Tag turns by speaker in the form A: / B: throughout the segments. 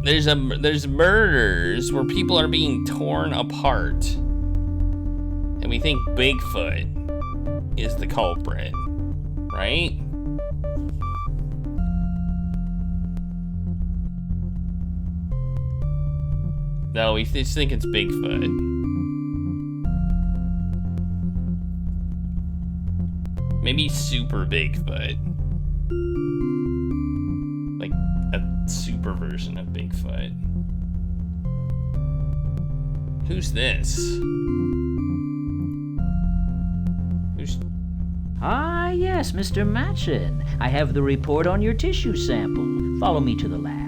A: there's murders where people are being torn apart, and we think Bigfoot is the culprit, right? No, we just think it's Bigfoot. Maybe super Bigfoot. Like a super version of Bigfoot. Who's this?
B: Ah, yes, Mr. Machin. I have the report on your tissue sample. Follow me to the lab.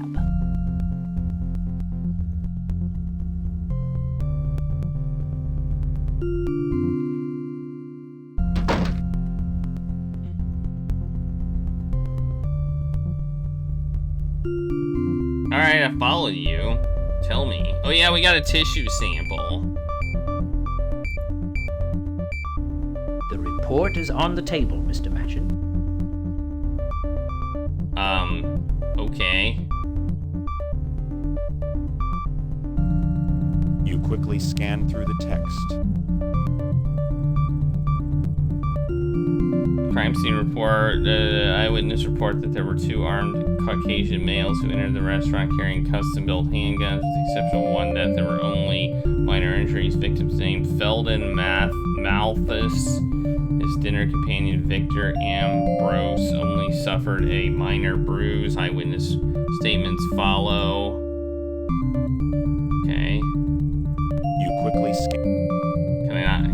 A: Alright, I followed you. Tell me. Oh yeah, we got a tissue sample.
B: The report is on the table, Mr. Machin.
A: Okay.
C: You quickly scan through the text.
A: Crime scene report. Eyewitness report that there were 2 armed Caucasian males who entered the restaurant carrying custom-built handguns. With the exception of one death, there were only minor injuries. Victim's name, Felden Malthus. His dinner companion, Victor Ambrose, only suffered a minor bruise. Eyewitness statements follow. Okay.
C: You quickly scan.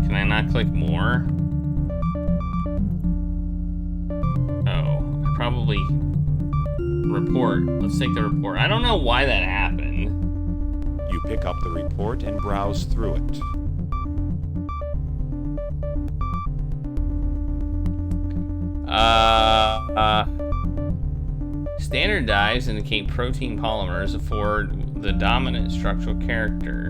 A: Can I not click more? Probably report. Let's take the report. I don't know why that happened.
C: You pick up the report and browse through it.
A: Standard dyes indicate protein polymers afford the dominant structural character.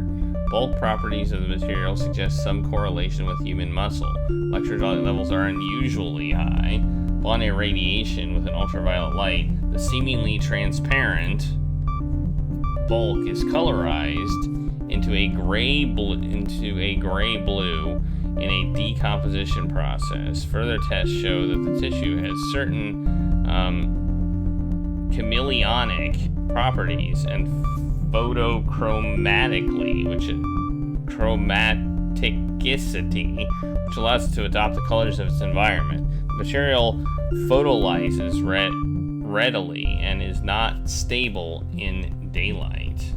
A: Bulk properties of the material suggest some correlation with human muscle. Electrolyte levels are unusually high. Upon irradiation with an ultraviolet light, the seemingly transparent bulk is colorized into a gray blue in a decomposition process. Further tests show that the tissue has certain chameleonic properties and photochromatically, chromaticity, which allows it to adopt the colors of its environment. The material photolyzes readily and is not stable in daylight.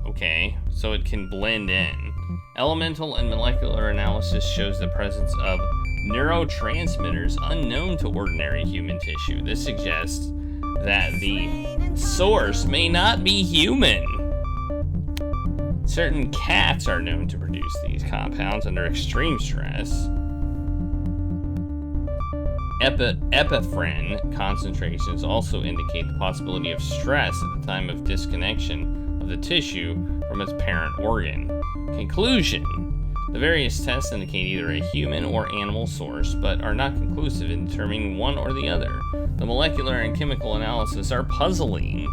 A: Okay, so it can blend in. Elemental and molecular analysis shows the presence of neurotransmitters unknown to ordinary human tissue. This suggests that the source may not be human. Certain cats are known to produce these compounds under extreme stress. Epinephrine concentrations also indicate the possibility of stress at the time of disconnection of the tissue from its parent organ. Conclusion: the various tests indicate either a human or animal source, but are not conclusive in determining one or the other. The molecular and chemical analysis are puzzling.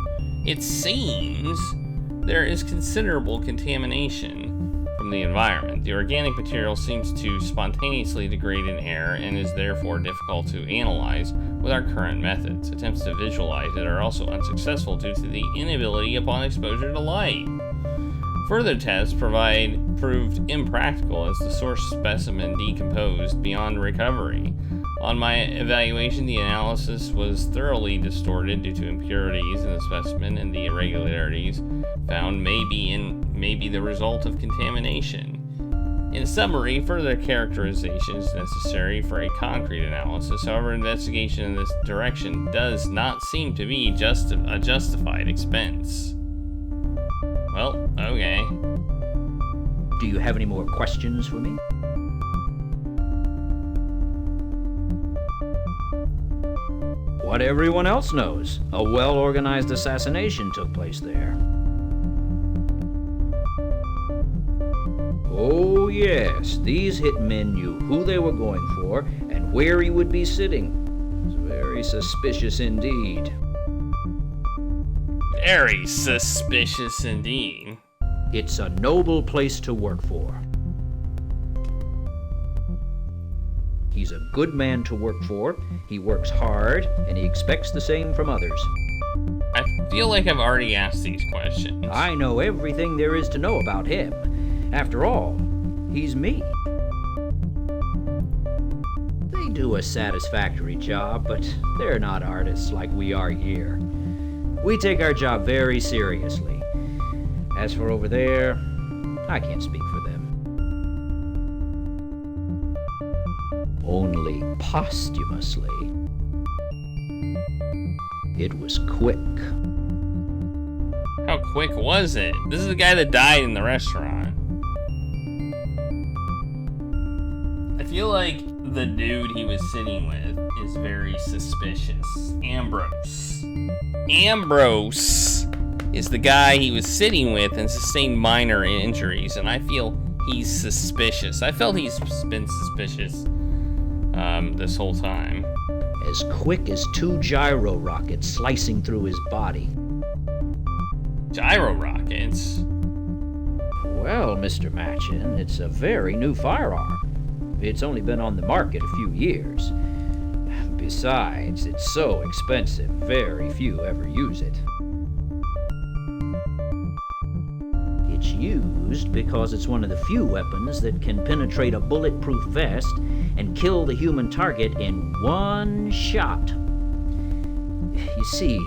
A: It seems there is considerable contamination from the environment. The organic material seems to spontaneously degrade in air and is therefore difficult to analyze with our current methods. Attempts to visualize it are also unsuccessful due to the inability upon exposure to light. Further tests proved impractical as the source specimen decomposed beyond recovery. On my evaluation, the analysis was thoroughly distorted due to impurities in the specimen, and the irregularities found may be the result of contamination. In summary, further characterization is necessary for a concrete analysis. However, investigation in this direction does not seem to be a justified expense. Well, okay.
B: Do you have any more questions for me? What everyone else knows, a well-organized assassination took place there. Oh yes, these hitmen knew who they were going for and where he would be sitting. It's very suspicious indeed.
A: Very suspicious indeed.
B: It's a noble place to work for. He's a good man to work for. He works hard, and he expects the same from others.
A: I feel like I've already asked these questions.
B: I know everything there is to know about him. After all, he's me. They do a satisfactory job, but they're not artists like we are here. We take our job very seriously. As for over there, I can't speak for them. Only posthumously. It was quick.
A: How quick was it? This is the guy that died in the restaurant. I feel like the dude he was sitting with is very suspicious. Ambrose. Ambrose is the guy he was sitting with and sustained minor injuries, and I feel he's suspicious. I felt he's been suspicious this whole time.
B: As quick as 2 gyro rockets slicing through his body.
A: Gyro rockets?
B: Well, Mr. Machin, it's a very new firearm. It's only been on the market a few years. Besides, it's so expensive, very few ever use it. It's used because it's one of the few weapons that can penetrate a bulletproof vest and kill the human target in one shot. You see,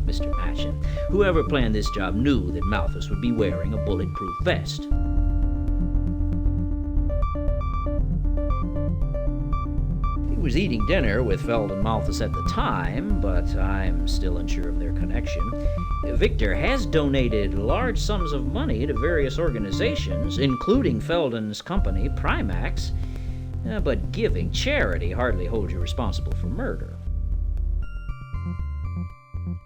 B: Mr. Machin, whoever planned this job knew that Malthus would be wearing a bulletproof vest. He was eating dinner with Feld and Malthus at the time, but I'm still unsure of their connection. Victor has donated large sums of money to various organizations, including Felden's company, Primax, but giving charity hardly holds you responsible for murder.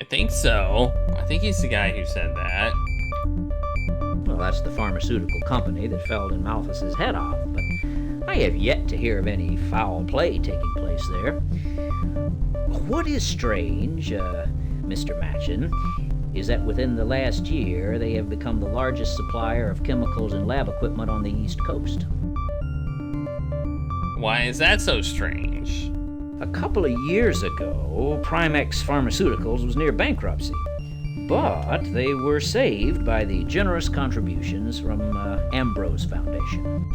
A: I think so. I think he's the guy who said that.
B: Well, that's the pharmaceutical company that Feld and Malthus is head of, but I have yet to hear of any foul play taking place there. What is strange, Mr. Machin, is that within the last year they have become the largest supplier of chemicals and lab equipment on the East Coast.
A: Why is that so strange?
B: A couple of years ago, Primax Pharmaceuticals was near bankruptcy, but they were saved by the generous contributions from Ambrose Foundation.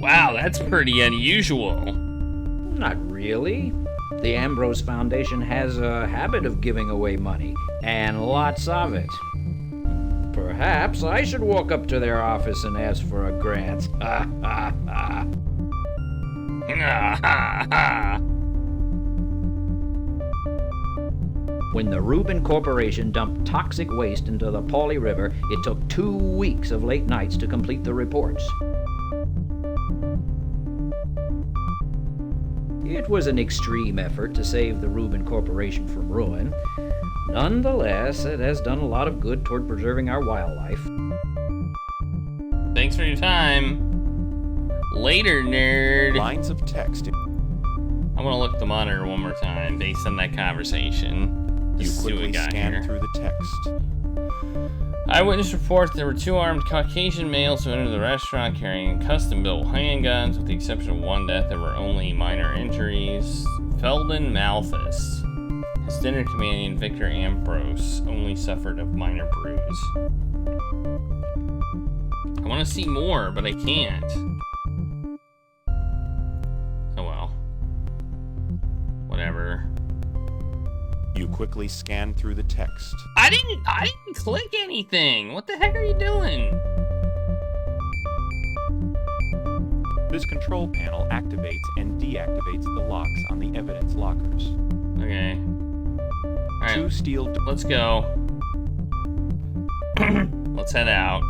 A: Wow, that's pretty unusual.
B: Not really. The Ambrose Foundation has a habit of giving away money, and lots of it. Perhaps I should walk up to their office and ask for a grant. Ha ha ha. When the Rubin Corporation dumped toxic waste into the Pauli River, it took 2 weeks of late nights to complete the reports. It was an extreme effort to save the Rubin Corporation from ruin. Nonetheless, it has done a lot of good toward preserving our wildlife.
A: Thanks for your time. Later, nerd.
C: Lines of text.
A: I want to look at the monitor one more time based on that conversation.
C: You
A: Let's see what we
C: quickly
A: got
C: scan
A: here.
C: through the text.
A: Eyewitness report there were 2 armed Caucasian males who entered the restaurant carrying custom-built handguns. With the exception of 1 death, there were only minor injuries. Felden Malthus. His dinner companion, Victor Ambrose, only suffered a minor bruise. I want to see more, but I can't. Oh well. Whatever.
C: You quickly scan through the text.
A: I didn't click anything. What the heck are you doing?
C: This control panel activates and deactivates the locks on the evidence lockers.
A: Okay. Alright,
C: 2 steel
A: let's go. Let's head out.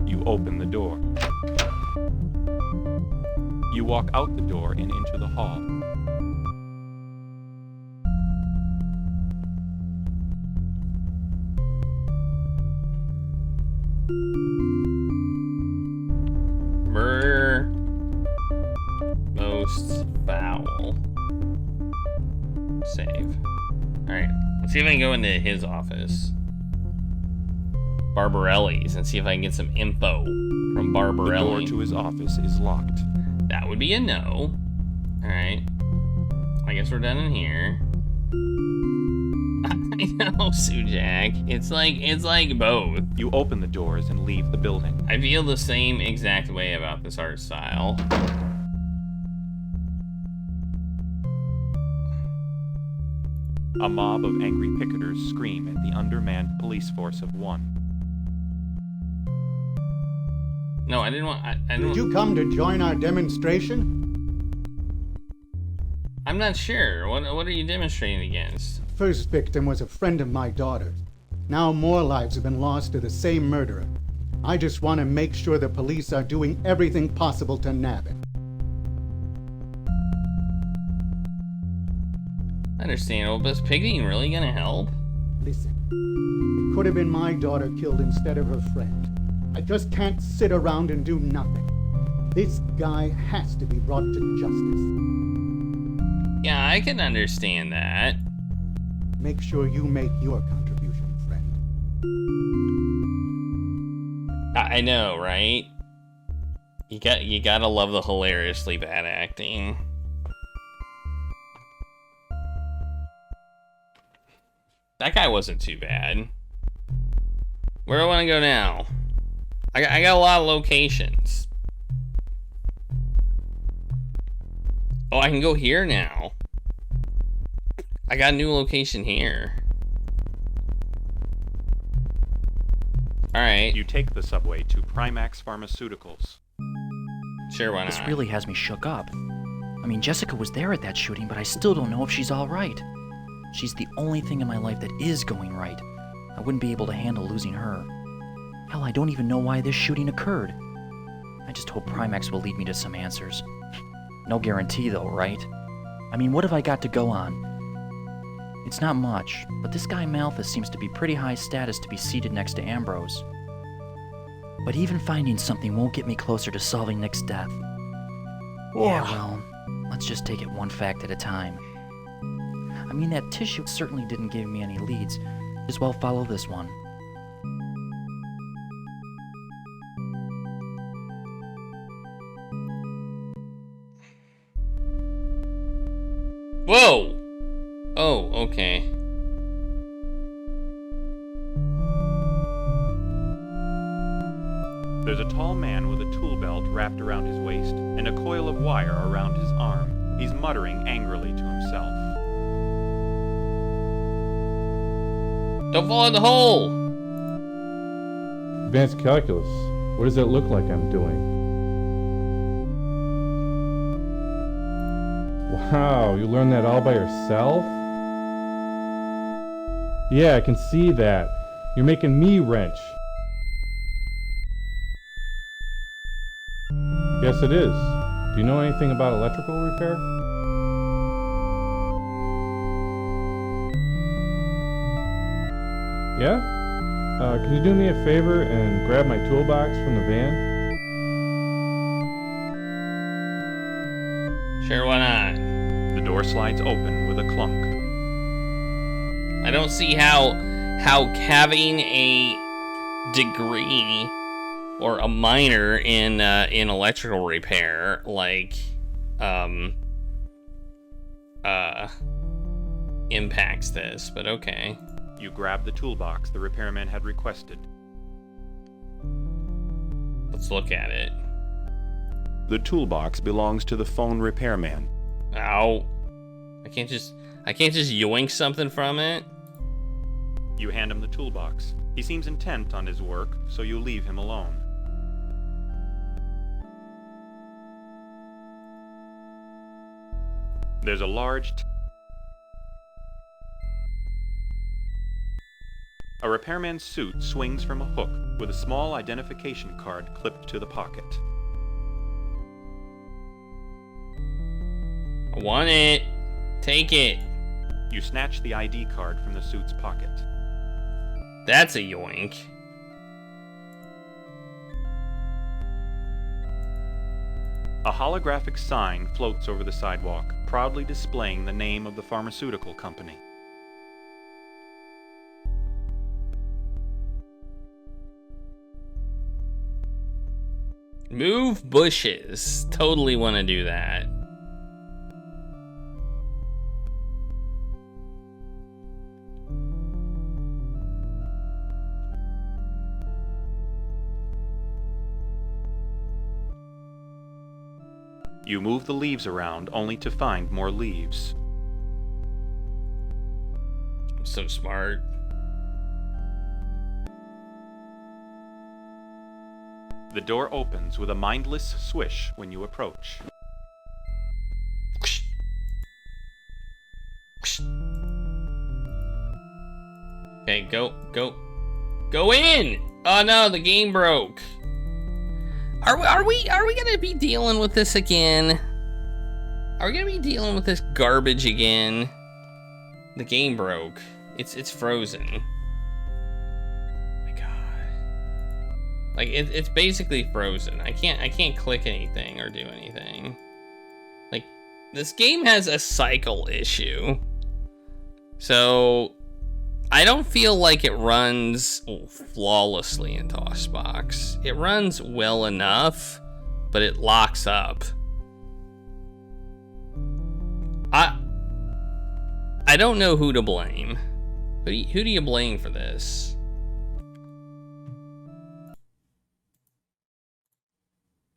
C: You open the door. You walk out the door and into the hall.
A: Murder. Most foul. Save. Alright, let's see if I can go into his office. Barbarelli's, and see if I can get some info from
C: The
A: Barbarelli.
C: door to his office is locked.
A: That would be a no. Alright. I guess we're done in here. I know, Sujak. It's like both.
C: You open the doors and leave the building.
A: I feel the same exact way about this art style.
C: A mob of angry picketers scream at the undermanned police force of one.
A: No, I didn't want. I didn't.
D: Did you come to join our demonstration?
A: I'm not sure. What are you demonstrating against?
D: First victim was a friend of my daughter's. Now more lives have been lost to the same murderer. I just want to make sure the police are doing everything possible to nab it.
A: Understandable, but is picketing really gonna help?
D: Listen, it could have been my daughter killed instead of her friend. I just can't sit around and do nothing. This guy has to be brought to justice.
A: Yeah, I can understand that.
D: Make sure you make your contribution, friend.
A: I know, right? You gotta love the hilariously bad acting. That guy wasn't too bad. Where do I want to go now? I got a lot of locations. Oh, I can go here now. I got a new location here. Alright.
C: You take the subway to Primax Pharmaceuticals.
A: Sure, why not?
E: This really has me shook up. I mean, Jessica was there at that shooting, but I still don't know if she's all right. She's the only thing in my life that is going right. I wouldn't be able to handle losing her. Hell, I don't even know why this shooting occurred. I just hope Primax will lead me to some answers. No guarantee though, right? I mean, what have I got to go on? It's not much, but this guy Malthus seems to be pretty high status to be seated next to Ambrose. But even finding something won't get me closer to solving Nick's death. Yeah, well, let's just take it one fact at a time. I mean, that tissue certainly didn't give me any leads. As well follow this one.
A: Whoa! Oh, okay.
C: There's a tall man with a tool belt wrapped around his waist and a coil of wire around his arm. He's muttering angrily to himself.
A: Don't fall in the hole!
F: Advanced calculus. What does that look like I'm doing? Wow, you learned that all by yourself? Yeah, I can see that. You're making me wrench. Yes, it is. Do you know anything about electrical repair? Yeah? Can you do me a favor and grab my toolbox from the van?
A: Sure, why not?
C: The door slides open with a clunk.
A: I don't see how having a degree or a minor in electrical repair impacts this, but okay.
C: You grab the toolbox the repairman had requested.
A: Let's look at it.
C: The toolbox belongs to the phone repairman.
A: Ow. I can't just yoink something from it.
C: You hand him the toolbox. He seems intent on his work, so you leave him alone. There's a large A repairman's suit swings from a hook with a small identification card clipped to the pocket.
A: I want it. Take it.
C: You snatch the ID card from the suit's pocket.
A: That's a yoink.
C: A holographic sign floats over the sidewalk, proudly displaying the name of the pharmaceutical company.
A: Move bushes. Totally want to do that.
C: You move the leaves around only to find more leaves.
A: I'm so smart.
C: The door opens with a mindless swish when you approach.
A: Okay, go in! Oh no, the game broke. Are we gonna be dealing with this again? Are we gonna be dealing with this garbage again? The game broke. It's frozen. Oh my god. Like it's basically frozen. I can't click anything or do anything. Like this game has a cycle issue. So I don't feel like it runs flawlessly in DOSBox. It runs well enough, but it locks up. I don't know who to blame. Who do you blame for this?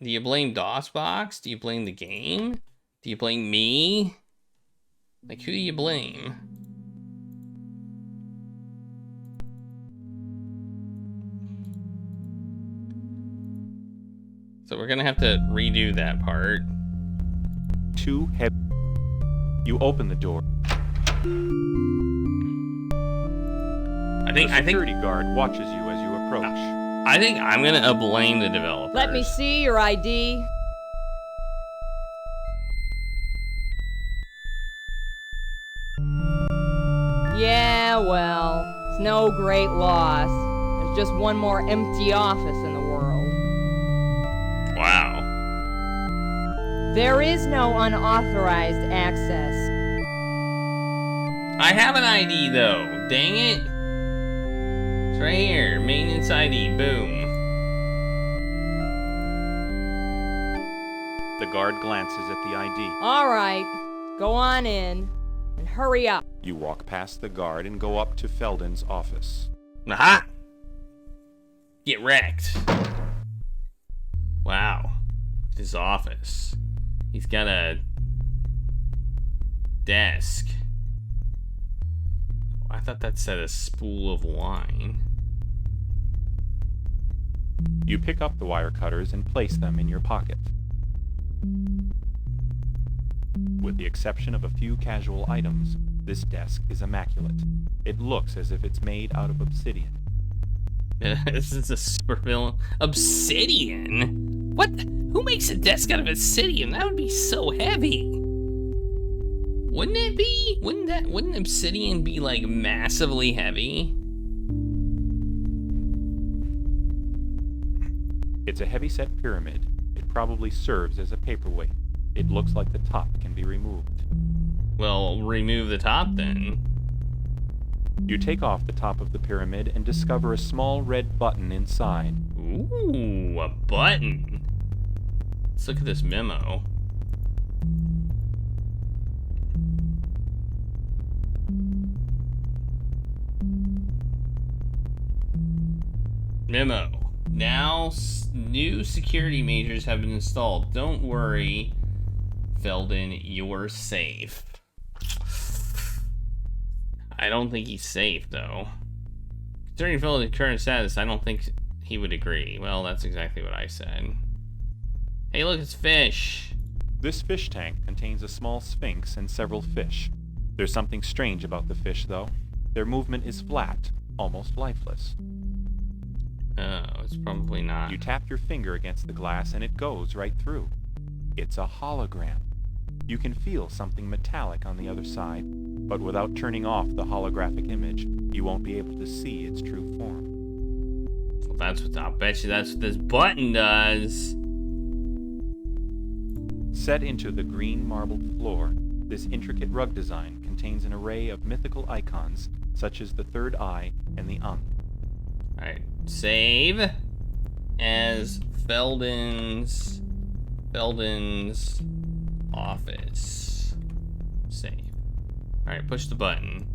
A: Do you blame DOSBox? Do you blame the game? Do you blame me? Like, who do you blame? So we're gonna have to redo that part.
C: Too heavy. You open the door. The security guard watches you as you approach.
A: I think I'm gonna blame the developer.
G: Let me see your ID. Yeah, well, it's no great loss. There's just one more empty office in the world.
A: Wow.
G: There is no unauthorized access.
A: I have an ID though. Dang it. It's right here. Maintenance ID. Boom.
C: The guard glances at the ID.
G: All right, go on in and hurry up.
C: You walk past the guard and go up to Felden's office.
A: Aha! Get wrecked. Wow. His office. He's got a desk. I thought that said a spool of wine.
C: You pick up the wire cutters and place them in your pocket. With the exception of a few casual items, this desk is immaculate. It looks as if it's made out of obsidian.
A: This is a super villain. Obsidian? What? Who makes a desk out of obsidian? That would be so heavy. Wouldn't it be? Wouldn't obsidian be like massively heavy?
C: It's a heavy-set pyramid. It probably serves as a paperweight. It looks like the top can be removed.
A: Well, remove the top then.
C: You take off the top of the pyramid and discover a small red button inside.
A: Ooh, a button. Let's look at this memo. Memo. Now, new security measures have been installed. Don't worry, Felden, you're safe. I don't think he's safe, though. Considering Felden's current status, I don't think he would agree. Well, that's exactly what I said. Hey, look, it's fish.
C: This fish tank contains a small sphinx and several fish. There's something strange about the fish, though. Their movement is flat, almost lifeless.
A: Oh, it's probably not.
C: You tap your finger against the glass and it goes right through. It's a hologram. You can feel something metallic on the other side, but without turning off the holographic image, you won't be able to see its true form.
A: Well, I'll bet you that's what this button does.
C: Set into the green marbled floor, this intricate rug design contains an array of mythical icons, such as the third eye and the Ankh.
A: Alright, save. as Felden's office. Save. Alright, push the button.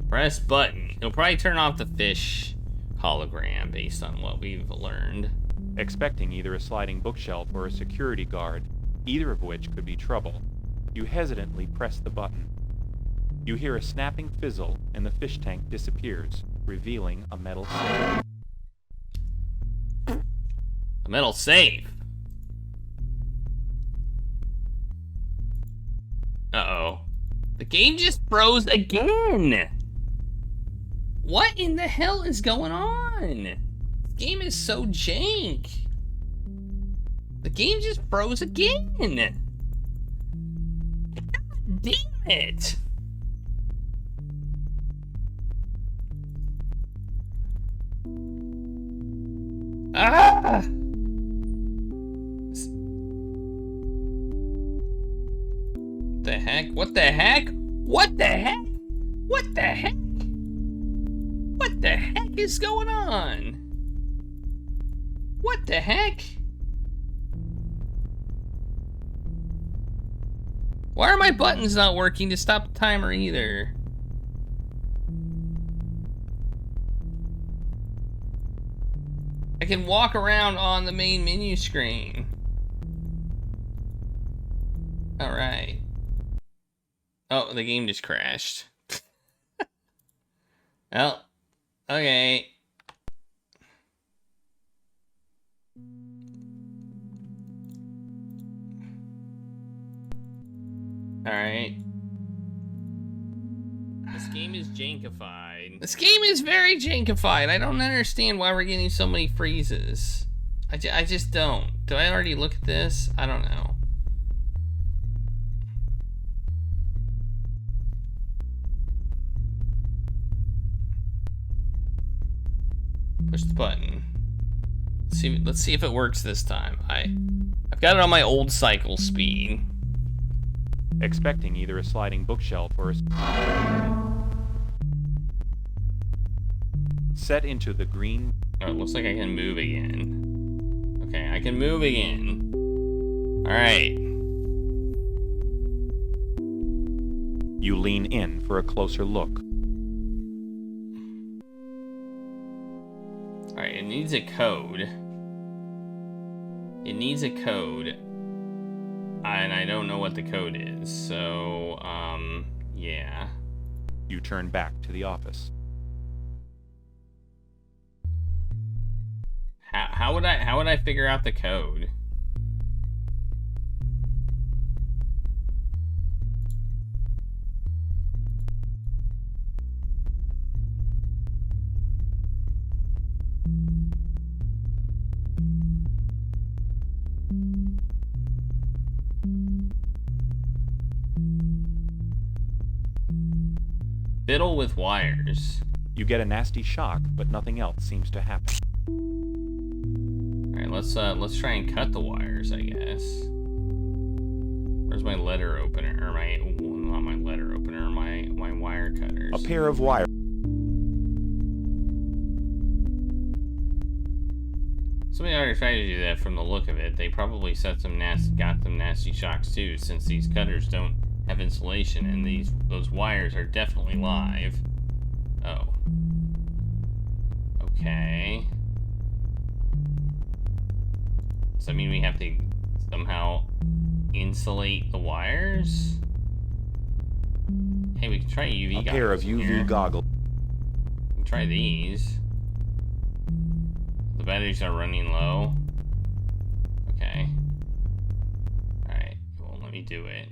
A: Press button. It'll probably turn off the fish hologram based on what we've learned.
C: Expecting either a sliding bookshelf or a security guard, either of which could be trouble, you hesitantly press the button. You hear a snapping fizzle and the fish tank disappears, revealing a metal safe.
A: A metal safe. Uh-oh. The game just froze again. What in the hell is going on? This game is so jank. The game just froze again. God damn it. Ah! The heck? What the heck? What the heck? What the heck? What the heck is going on? What the heck? Why are my buttons not working to stop the timer either? I can walk around on the main menu screen. Alright. Oh, the game just crashed. Well, okay. Alright. This game is jankified. This game is very jankified. I don't understand why we're getting so many freezes. I just don't. Do I already look at this? I don't know. Push the button. Let's see if it works this time. I've got it on my old cycle speed.
C: Expecting either a sliding bookshelf or a... Set into the green...
A: Oh, it looks like I can move again. Okay, I can move again. Alright.
C: You lean in for a closer look.
A: Alright, it needs a code. It needs a code. And I don't know what the code is, so, yeah.
C: You turn back to the office.
A: How would I figure out the code? Fiddle with wires.
C: You get a nasty shock, but nothing else seems to happen.
A: Alright, let's try and cut the wires, I guess. Where's my letter opener? Or not my letter opener, my wire cutters.
C: A pair of wires.
A: Somebody already tried to do that from the look of it. They probably got some nasty shocks too, since these cutters don't have insulation, and those wires are definitely live. Oh. Okay. Does that mean we have to somehow insulate the wires? Hey, we can try UV goggles.
C: A pair of UV goggles.
A: We can try these. The batteries are running low. Okay. Alright, it won't let me do it.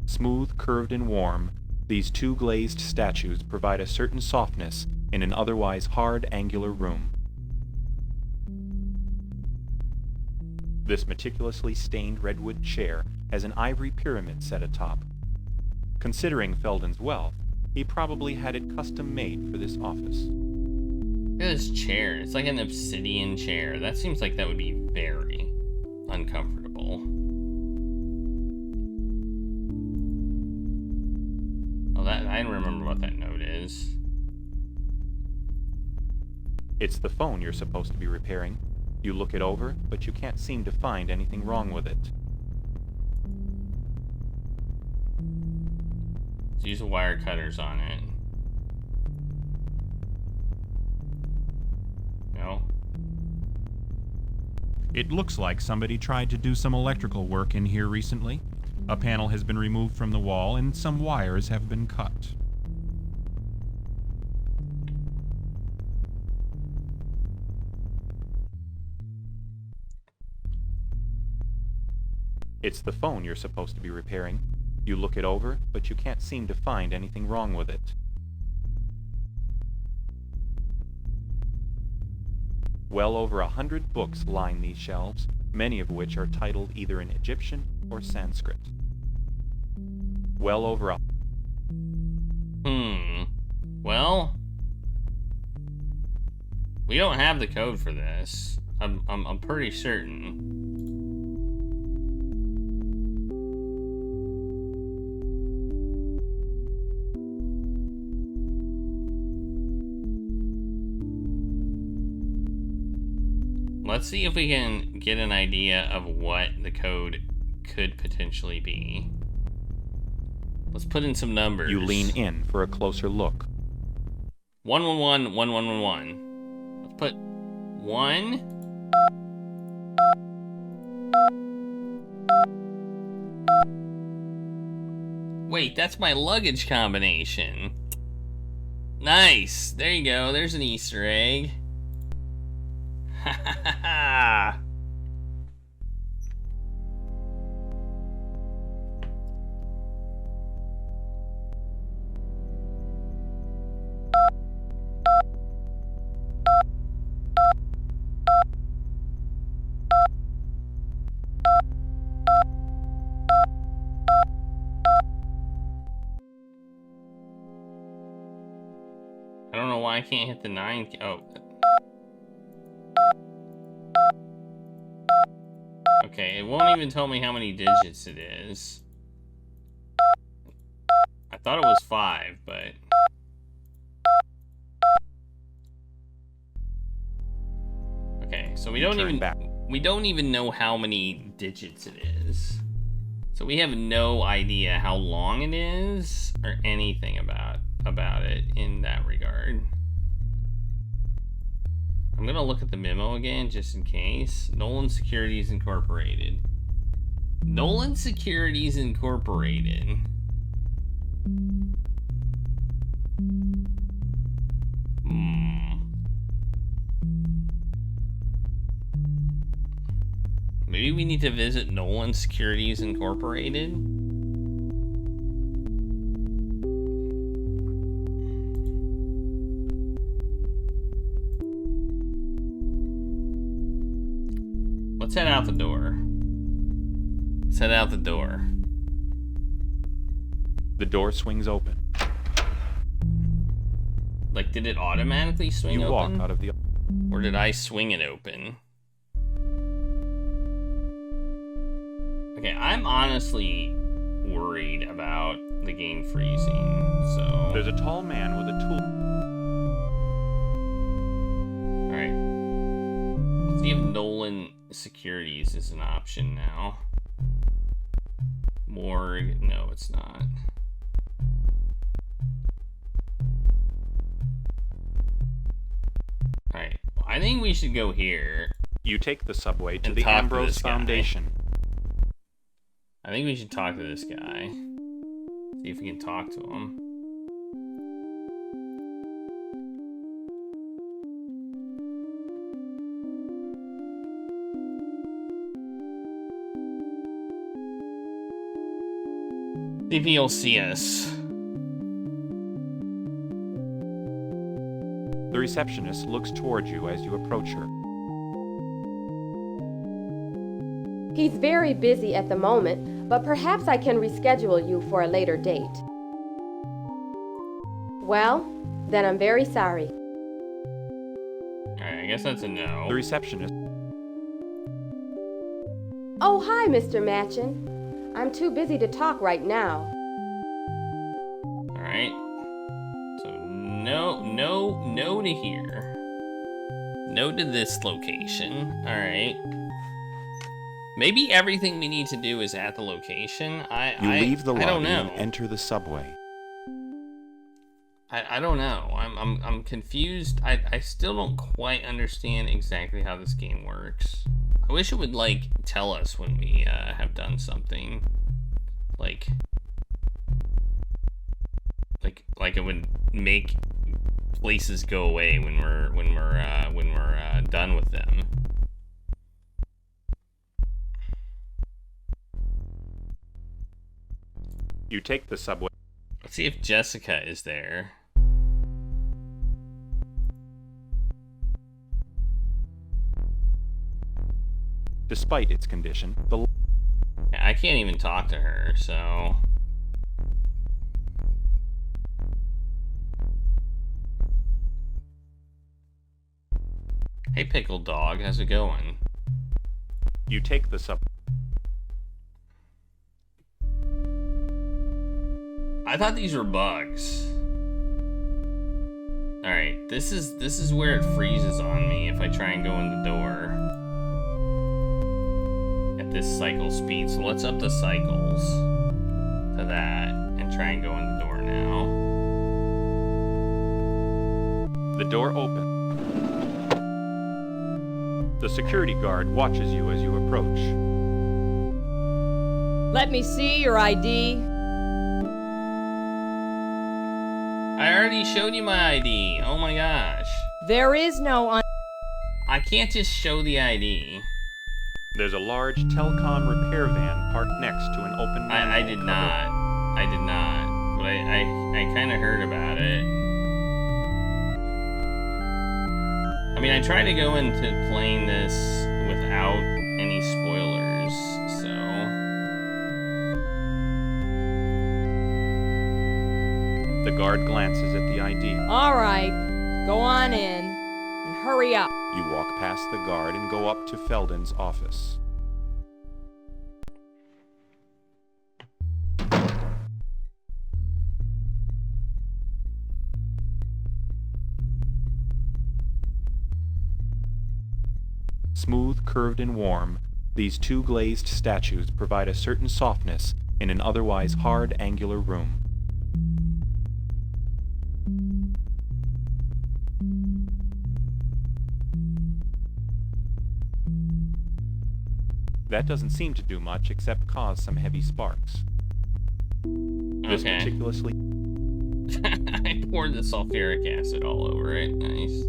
C: Smooth, curved, and warm, these two glazed statues provide a certain softness in an otherwise hard, angular room. This meticulously stained redwood chair has an ivory pyramid set atop. Considering Felden's wealth, he probably had it custom made for this office.
A: Look at this chair. It's like an obsidian chair. That seems like that would be very uncomfortable.
C: It's the phone you're supposed to be repairing. You look it over, but you can't seem to find anything wrong with it.
A: Let's use the wire cutters on it. No.
C: It looks like somebody tried to do some electrical work in here recently. A panel has been removed from the wall and some wires have been cut. It's the phone you're supposed to be repairing. You look it over, but you can't seem to find anything wrong with it. Well over 100 books line these shelves, many of which are titled either in Egyptian or Sanskrit. Well over a...
A: Well, we don't have the code for this. I'm pretty certain. Let's see if we can get an idea of what the code could potentially be. Let's put in some numbers.
C: You lean in for a closer look.
A: 111 1111. Let's put 1. Wait, that's my luggage combination. Nice. There you go. There's an Easter egg. Ha ha ha ha. I don't know why I can't hit the 9. Oh. Okay, it won't even tell me how many digits it is. I thought it was 5, but... Okay, so we don't even know how many digits it is. So we have no idea how long it is or anything about it in that regard. I'm gonna look at the memo again just in case. Nolan Securities Incorporated. Nolan Securities Incorporated. Maybe we need to visit Nolan Securities Incorporated. Let's head out the door. Let's head out the door.
C: The door swings open.
A: Like, did it automatically swing
C: You
A: open?
C: walk out of the...
A: Or did I swing it open? Okay, I'm honestly worried about the game freezing, so...
C: There's a tall man with a tool.
A: Alright. Let's see if Nolan Securities is an option now. Morgue, no, it's not. Alright, well, I think we should go here.
C: You take the subway to
A: And
C: the
A: talk to
C: Ambrose
A: this guy.
C: Foundation.
A: I think we should talk to this guy. See if we can talk to him. See if he'll see us.
C: The receptionist looks toward you as you approach her.
H: He's very busy at the moment, but perhaps I can reschedule you for a later date. Well, then I'm very sorry.
A: Alright, I guess that's a no.
C: The receptionist...
H: Oh, hi, Mr. Machin. I'm too busy to talk right now.
A: Alright. So, no to here. Noted this location. Alright. Maybe everything we need to do is at the location.
C: You leave the
A: I don't
C: lobby and
A: know.
C: enter the subway.
A: I don't know. I'm confused. I still don't quite understand exactly how this game works. I wish it would like tell us when we have done something. Like it would make places go away when we're done with them.
C: You take the subway.
A: Let's see if Jessica is there.
C: Despite its condition, the
A: I can't even talk to her, so... Hey, Pickled Dog, how's it going?
C: you take the subway.
A: I thought these were bugs. Alright, this is where it freezes on me if I try and go in the door. At this cycle speed, so let's up the cycles to that and try and go in the door now.
C: The door opens. The security guard watches you as you approach.
G: Let me see your ID.
A: I already showed you my ID. Oh my gosh.
G: There is no
A: I can't just show the ID.
C: There's a large telecom repair van parked next to an open manhole
A: I did
C: cover.
A: not. I did not. But I kind of heard about it. I mean, I tried to go into playing this without any spoilers, so...
C: The guard glances at the ID.
G: Alright, go on in. And hurry up.
C: You walk past the guard and go up to Felden's office. Smooth, curved, and warm, these two glazed statues provide a certain softness in an otherwise hard, angular room. That doesn't seem to do much except cause some heavy sparks. This
A: Okay.
C: meticulously
A: I poured the sulfuric acid all over it. Nice.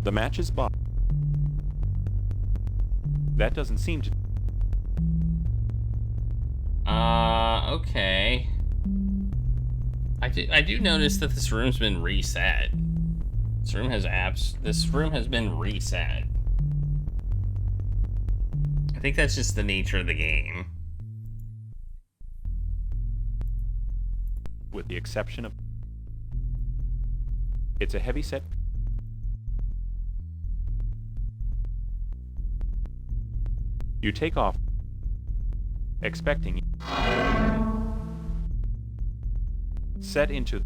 C: The match is bought. That doesn't seem to...
A: Okay. I do notice that this room's been reset. This room has been reset. I think that's just the nature of the game.
C: with the exception of... It's a heavy set... You take off, expecting... Set into...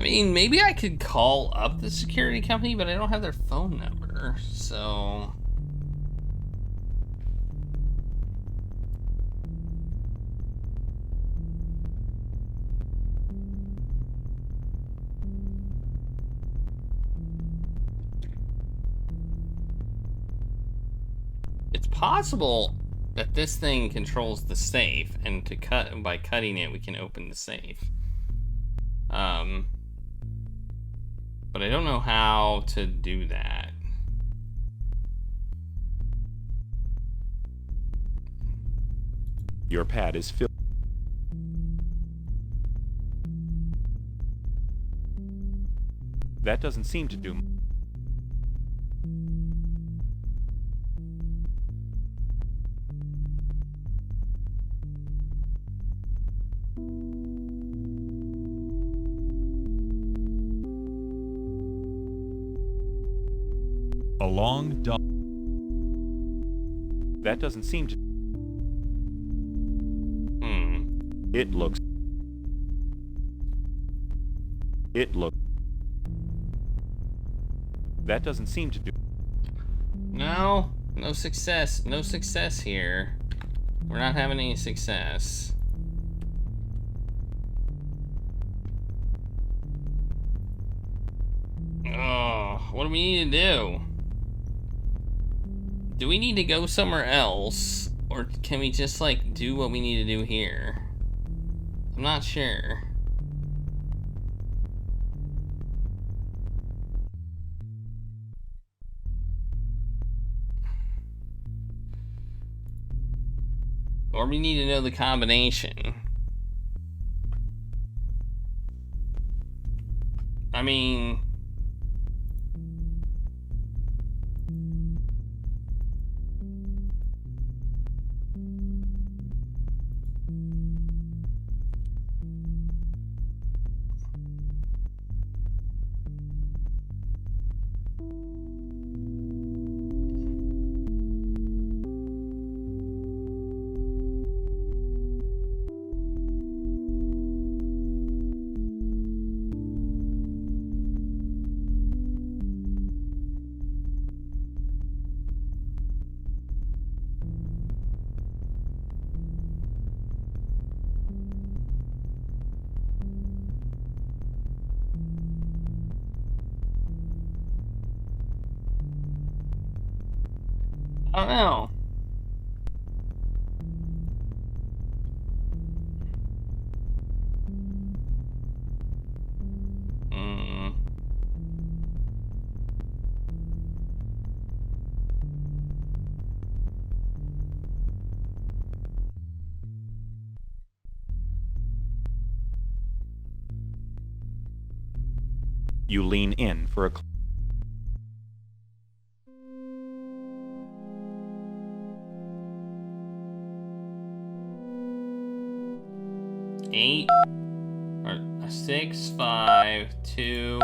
A: I mean, maybe I could call up the security company, but I don't have their phone number, so... It's possible that this thing controls the safe, and by cutting it, we can open the safe. But I don't know how to do that.
C: Your pad is filled. That doesn't seem to do. A long dull. That doesn't seem to. It looks. That doesn't seem to do.
A: No success. No success here. We're not having any success. Oh, what do we need to do? Do we need to go somewhere else? Or can we just, like, do what we need to do here? I'm not sure. Or we need to know the combination. I mean... I don't know.
C: You lean in for a.
A: 8 or 6, 5, 2,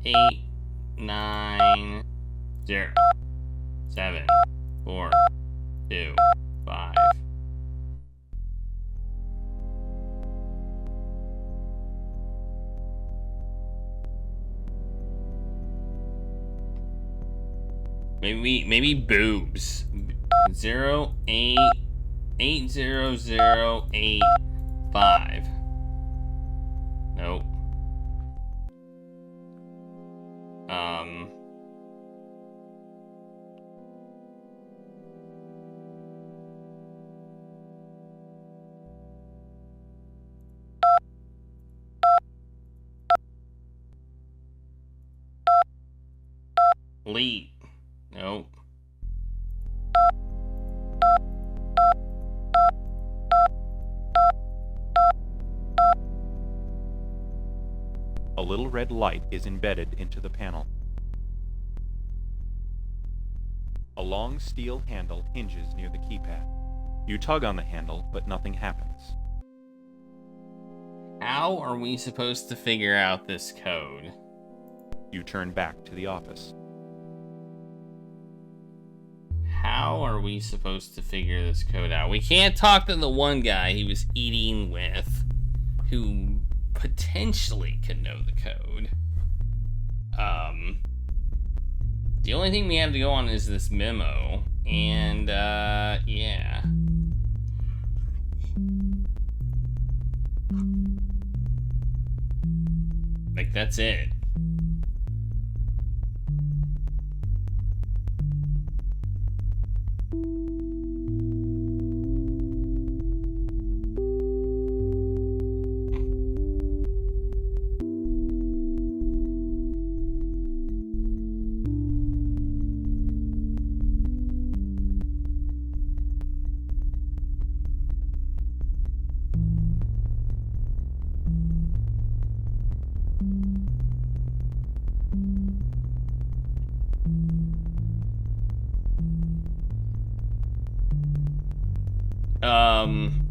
A: 8, 9, 0, 7, 4, 2, 5. Maybe boobs. 0, 8, 8, 0, 0, 8, 5. Nope. Lead. Nope.
C: A little red light is embedded into the panel. A long steel handle hinges near the keypad. You tug on the handle, but nothing happens.
A: How are we supposed to figure out this code?
C: You turn back to the office.
A: How are we supposed to figure this code out? We can't talk to the one guy he was eating with, who potentially could know the code. The only thing we have to go on is this memo, and yeah. Like, that's it.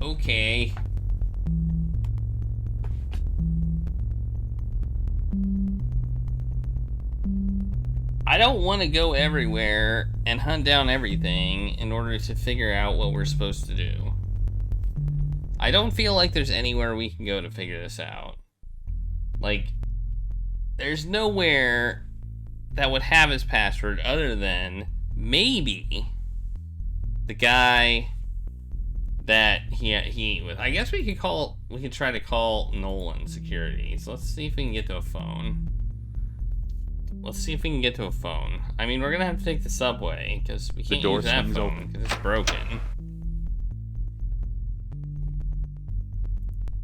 A: Okay. I don't want to go everywhere and hunt down everything in order to figure out what we're supposed to do. I don't feel like there's anywhere we can go to figure this out. Like, there's nowhere that would have his password other than maybe the guy that he ate with. I guess we could try to call Nolan security. So let's see if we can get to a phone. Let's see if we can get to a phone. I mean, we're gonna have to take the subway because we can't use that phone because it's broken.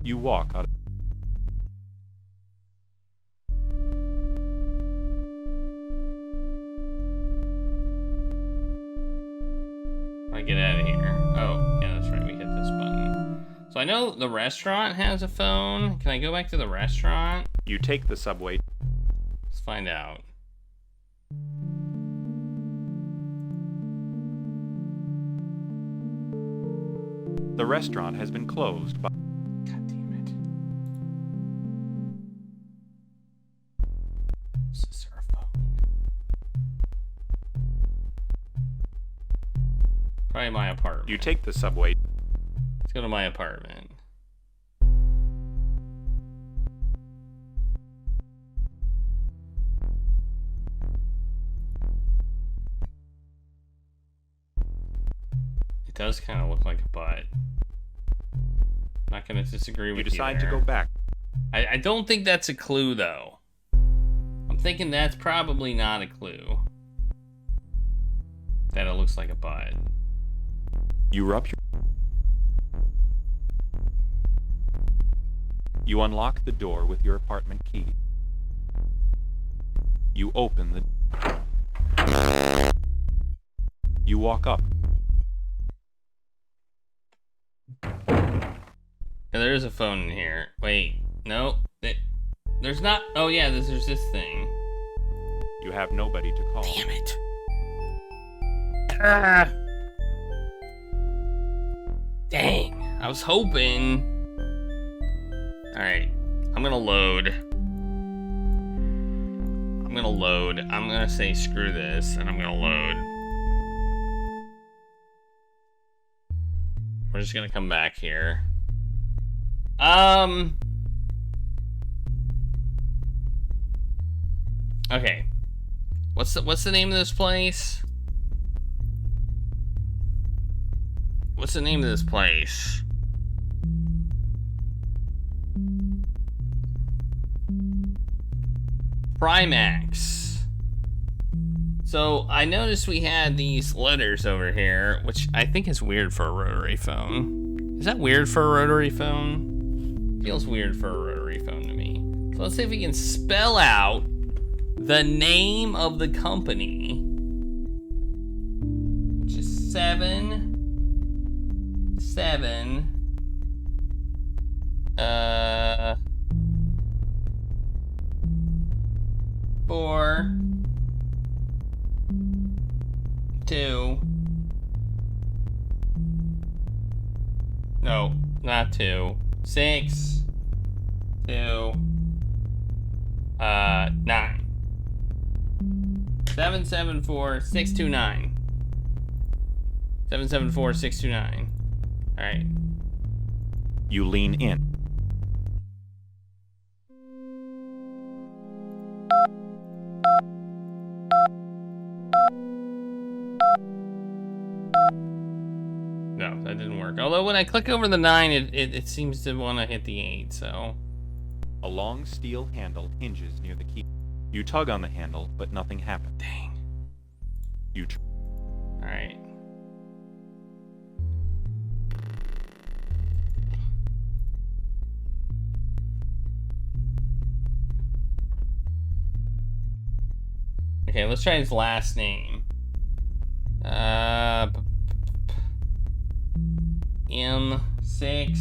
C: You walk out.
A: I get out of here. Oh, yeah, that's right. We hit this button. So I know the restaurant has a phone. Can I go back to the restaurant?
C: You take the subway.
A: Let's find out.
C: The restaurant has been closed by...
A: God damn it. Is this her phone? Probably my apartment.
C: You take the subway.
A: Let's go to my apartment. It does kind of look like a butt. Not gonna disagree with you.
C: You decide to
A: there.
C: go back.
A: I don't think that's a clue though. I'm thinking that's probably not a clue. That it looks like a butt.
C: You rub your... You unlock the door with your apartment key. You open the... You walk up.
A: Yeah, there is a phone in here. Wait, no. There's not... Oh yeah, there's this thing.
C: You have nobody to call.
A: Damn it. Ah. Dang. I was hoping... Alright. I'm gonna load. I'm gonna say screw this, and I'm gonna load. We're just gonna come back here. Okay. What's the name of this place? What's the name of this place? Primax. So I noticed we had these letters over here, which I think is weird for a rotary phone. Is that weird for a rotary phone? Feels weird for a rotary phone to me. So let's see if we can spell out the name of the company, which is 4 2 no, not 2 6 2 9 774 629 774 629. All right.
C: You lean in.
A: No, that didn't work. Although when I click over the 9, it seems to want to hit the 8, so...
C: A long steel handle hinges near the key. You tug on the handle, but nothing happens.
A: Dang.
C: You
A: Alright. Okay, let's try his last name. M6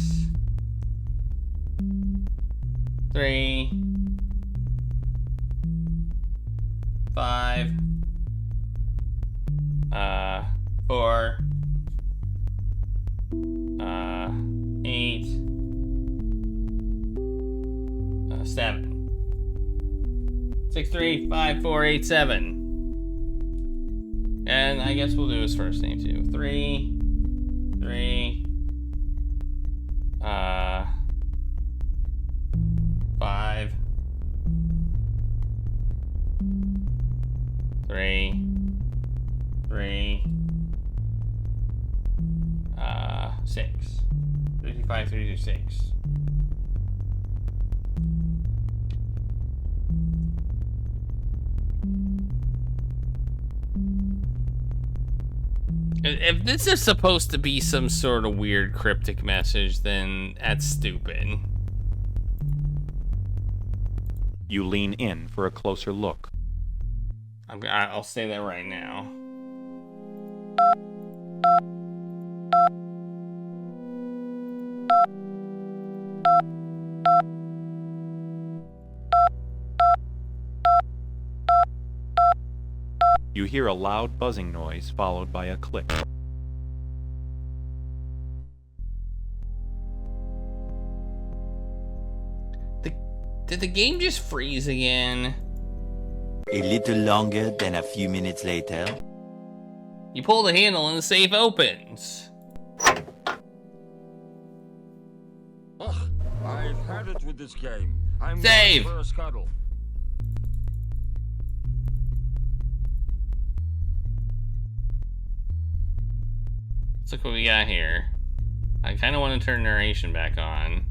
A: 3 5 4, 8, 7. 6, 3, 5, 4, 8, 7. And I guess we'll do his first name too. 3, 5, 3, 6. 55, 36. If this is supposed to be some sort of weird cryptic message, then that's stupid.
C: You lean in for a closer look.
A: I'll say that right now.
C: You hear a loud buzzing noise followed by a click.
A: Did the game just freeze again?
I: A little longer than a few minutes later.
A: You pull the handle and the safe opens.
J: Ugh, I've had it with this game. I'm
A: Save.
J: going for a scuttle.
A: Let's look what we got here. I kind of want to turn narration back on.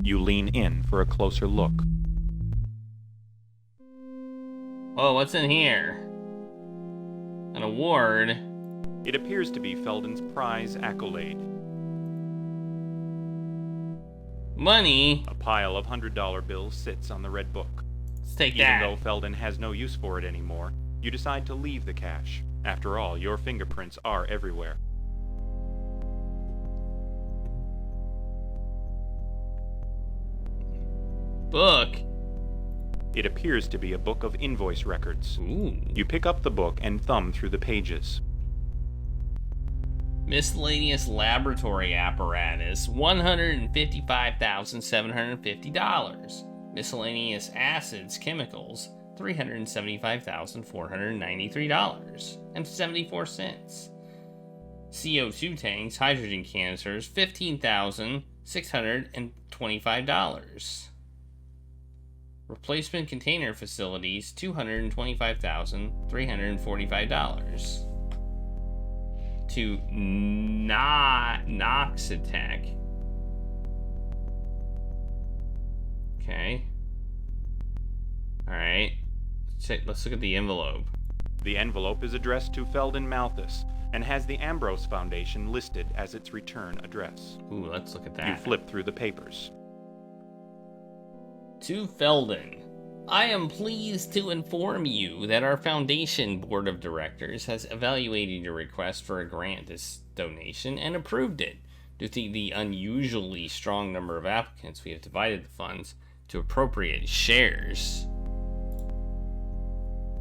C: You lean in for a closer look.
A: Oh, what's in here? An award.
C: It appears to be Felden's prize accolade.
A: Money.
C: A pile of $100 bills sits on the red book.
A: Let's take
C: Even
A: that.
C: though Felden has no use for it anymore, you decide to leave the cache. After all, your fingerprints are everywhere.
A: Book.
C: It appears to be a book of invoice records.
A: Ooh.
C: You pick up the book and thumb through the pages.
A: Miscellaneous laboratory apparatus, $155,750. Miscellaneous acids, chemicals, $375,493.74. CO2 tanks, hydrogen canisters, $15,625. Replacement container facilities, $225,345. To Noxitec. Okay. Alright. Let's look at the envelope.
C: The envelope is addressed to Felden Malthus and has the Ambrose Foundation listed as its return address.
A: Ooh, let's look at that.
C: You flip through the papers.
A: To Felden, I am pleased to inform you that our Foundation Board of Directors has evaluated your request for a grant donation and approved it. Due to the unusually strong number of applicants, we have divided the funds to appropriate shares.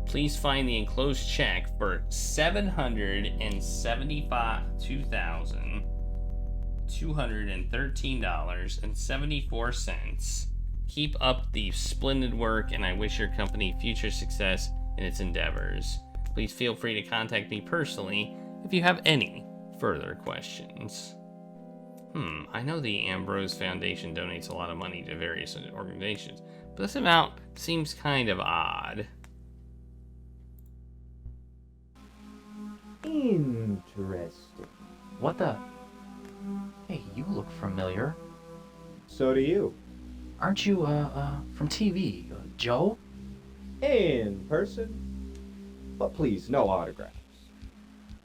A: Please find the enclosed check for $772,213.74. Keep up the splendid work, and I wish your company future success in its endeavors. Please feel free to contact me personally if you have any further questions. I know the Ambrose Foundation donates a lot of money to various organizations, but this amount seems kind of odd.
K: Interesting.
E: What the? Hey, you look familiar.
K: So do you.
E: Aren't you, from TV? Joe?
K: In person. But please, no autographs.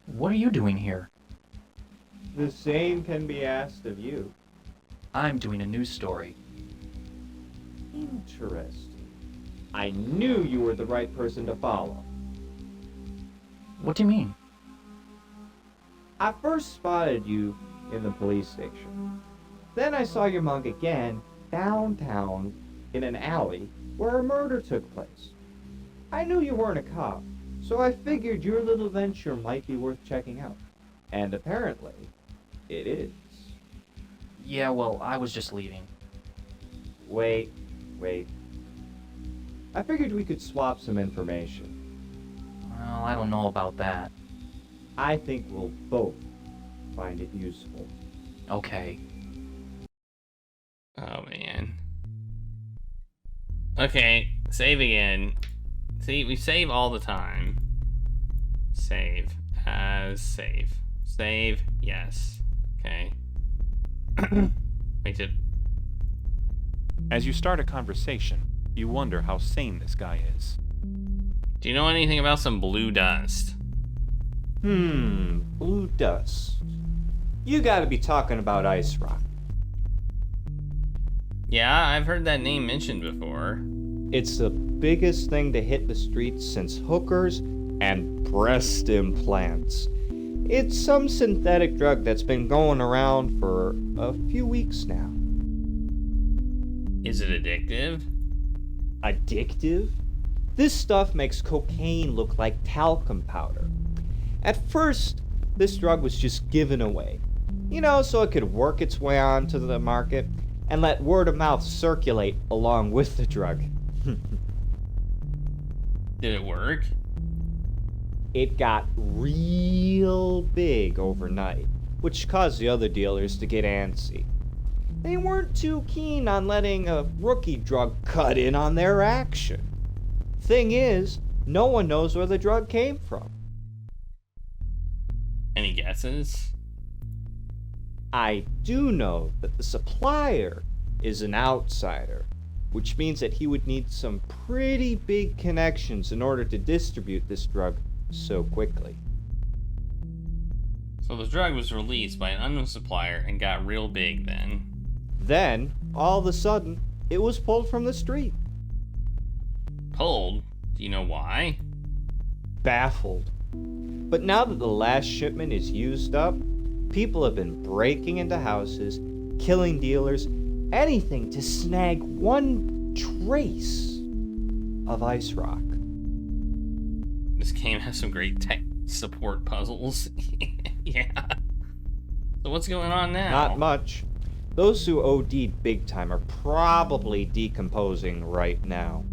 E: What are you doing here?
K: The same can be asked of you.
E: I'm doing a news story.
K: Interesting. I knew you were the right person to follow.
E: What do you mean?
K: I first spotted you in the police station. Then I saw your mug again downtown in an alley where a murder took place. I knew you weren't a cop, so I figured your little venture might be worth checking out. And apparently, it is.
E: Yeah, well, I was just leaving.
K: Wait. I figured we could swap some information.
E: Well, I don't know about that.
K: I think we'll both find it useful.
E: Okay.
A: Oh, man. Okay, save again. See, we save all the time. Save. Save. Save, yes. Okay. Wait,
C: As you start a conversation, you wonder how sane this guy is.
A: do you know anything about some blue dust?
K: Blue dust. You gotta be talking about ice rock.
A: Yeah, I've heard that name mentioned before.
K: It's the biggest thing to hit the streets since hookers and breast implants. It's some synthetic drug that's been going around for a few weeks now.
A: Is it addictive?
K: Addictive? This stuff makes cocaine look like talcum powder. At first, this drug was just given away. So it could work its way onto the market and let word of mouth circulate along with the drug.
A: Did it work?
K: It got real big overnight, which caused the other dealers to get antsy. They weren't too keen on letting a rookie drug cut in on their action. Thing is, no one knows where the drug came from.
A: Any guesses?
K: I do know that the supplier is an outsider, which means that he would need some pretty big connections in order to distribute this drug so quickly.
A: So the drug was released by an unknown supplier and got real big then.
K: Then, all of a sudden, it was pulled from the street.
A: Pulled? Do you know why?
K: Baffled. But now that the last shipment is used up, people have been breaking into houses, killing dealers, anything to snag one trace of ice rock.
A: This game has some great tech support puzzles. Yeah. So what's going on now?
K: Not much. Those who OD'd big time are probably decomposing right now.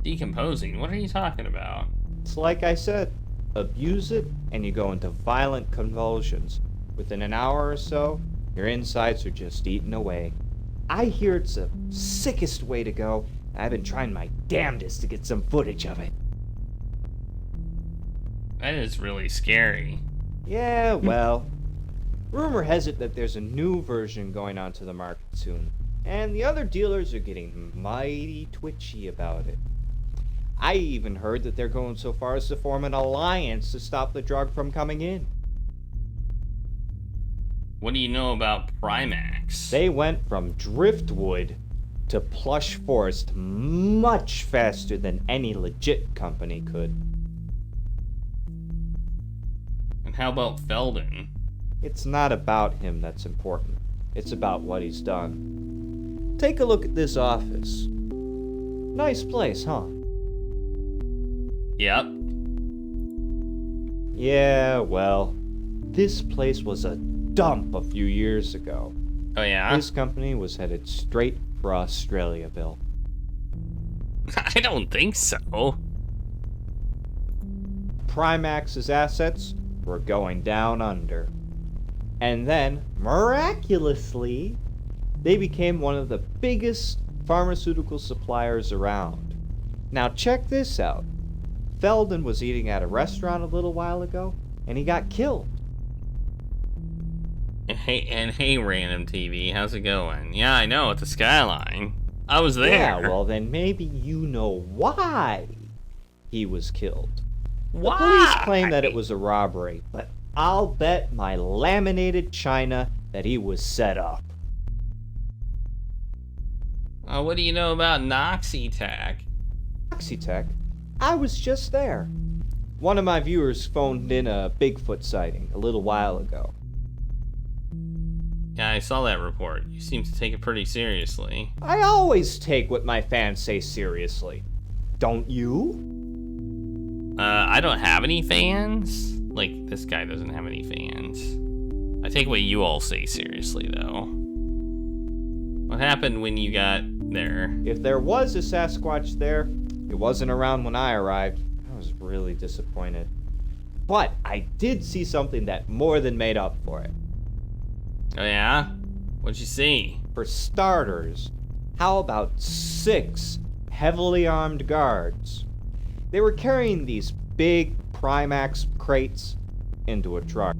A: Decomposing? What are you talking about?
K: It's like I said, abuse it and you go into violent convulsions. Within an hour or so, your insides are just eaten away. I hear it's the sickest way to go. I've been trying my damnedest to get some footage of it.
A: That is really scary.
K: Yeah, well, rumor has it that there's a new version going onto the market soon, and the other dealers are getting mighty twitchy about it. I even heard that they're going so far as to form an alliance to stop the drug from coming in.
A: What do you know about Primax?
K: They went from driftwood to plush forest much faster than any legit company could.
A: And how about Felden?
K: It's not about him that's important. It's about what he's done. Take a look at this office. Nice place, huh?
A: Yep.
K: Yeah, well, this place was a dump a few years ago.
A: Oh yeah?
K: This company was headed straight for Australia, Bill.
A: I don't think so.
K: Primax's assets were going down under. And then, miraculously, they became one of the biggest pharmaceutical suppliers around. Now check this out. Felden was eating at a restaurant a little while ago, and he got killed.
A: And hey, Random TV, how's it going? Yeah, I know, at the Skyline. I was there.
K: Yeah, well then maybe you know why he was killed.
A: Why?
K: The police claim that it was a robbery, but I'll bet my laminated china that he was set up.
A: What do you know about Noxitech?
K: Noxitech? I was just there. One of my viewers phoned in a Bigfoot sighting a little while ago.
A: Yeah, I saw that report. You seem to take it pretty seriously.
K: I always take what my fans say seriously. Don't you?
A: I don't have any fans. Like, this guy doesn't have any fans. I take what you all say seriously, though. What happened when you got there?
K: If there was a Sasquatch there, it wasn't around when I arrived. I was really disappointed. But I did see something that more than made up for it.
A: Oh yeah? What'd you see?
K: For starters, how about 6 heavily armed guards? They were carrying these big Primax crates into a truck.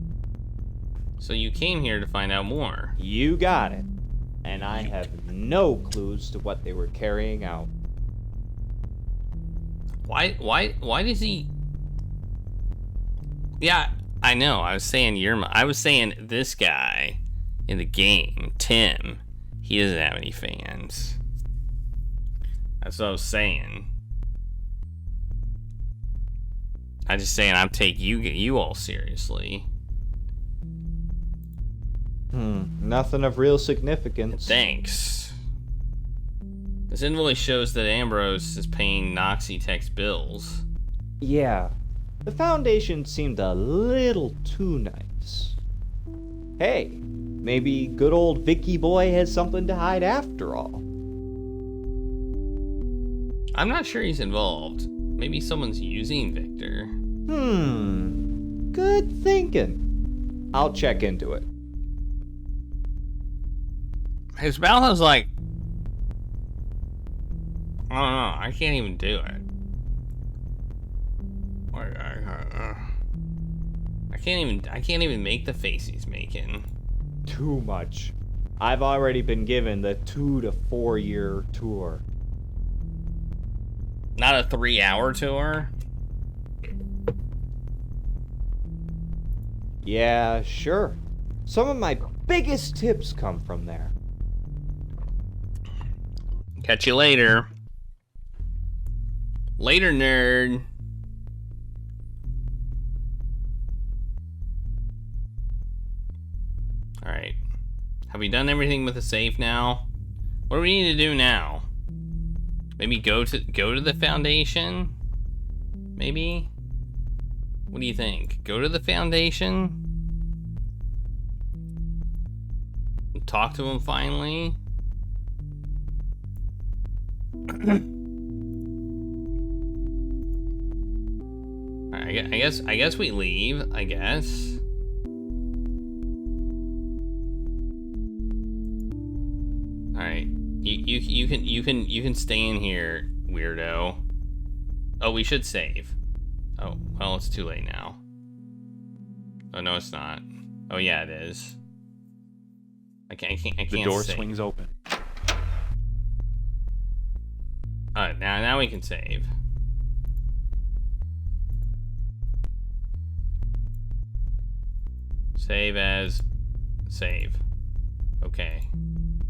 A: So you came here to find out more.
K: You got it. And I have no clues to what they were carrying out.
A: Why does he... Yeah, I know. I was saying this guy in the game, Tim, he doesn't have any fans. That's what I was saying. I'm just saying I'm taking you all seriously.
K: Nothing of real significance.
A: Thanks. This invoice shows that Ambrose is paying Noxie Tech's bills.
K: Yeah, the Foundation seemed a little too nice. Hey, maybe good old Vicky boy has something to hide after all.
A: I'm not sure he's involved. Maybe someone's using Victor.
K: Good thinking. I'll check into it.
A: His mouth is like... I don't know. I can't even do it. I can't even make the face he's making.
K: Too much. I've already been given the 2 to 4 year tour.
A: Not a 3-hour tour?
K: Yeah, sure. Some of my biggest tips come from there.
A: Catch you later. Later, nerd. Alright. Have we done everything with the safe now? What do we need to do now? Maybe go to the Foundation? Maybe? What do you think? Go to the Foundation? Talk to him finally? Alright, I guess we leave, I guess. Alright. You can stay in here, weirdo. Oh, we should save. Oh, well, it's too late now. Oh no, it's not. Oh yeah, it is. I can't
C: The door
A: save.
C: swings open.
A: Alright, now we can save. Save as save. Okay.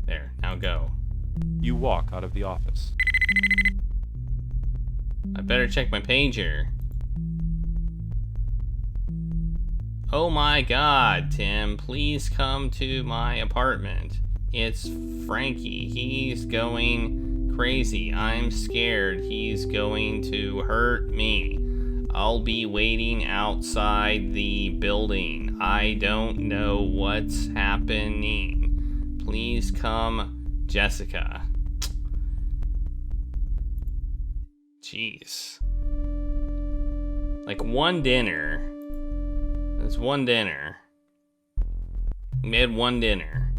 A: There, now go.
C: You walk out of the office.
A: I better check my pager. Oh my god, Tim, please come to my apartment. It's Frankie. He's going crazy. I'm scared he's going to hurt me. I'll be waiting outside the building. I don't know what's happening. Please come, Jessica. Jeez. Like one dinner. That's one dinner. We had one dinner.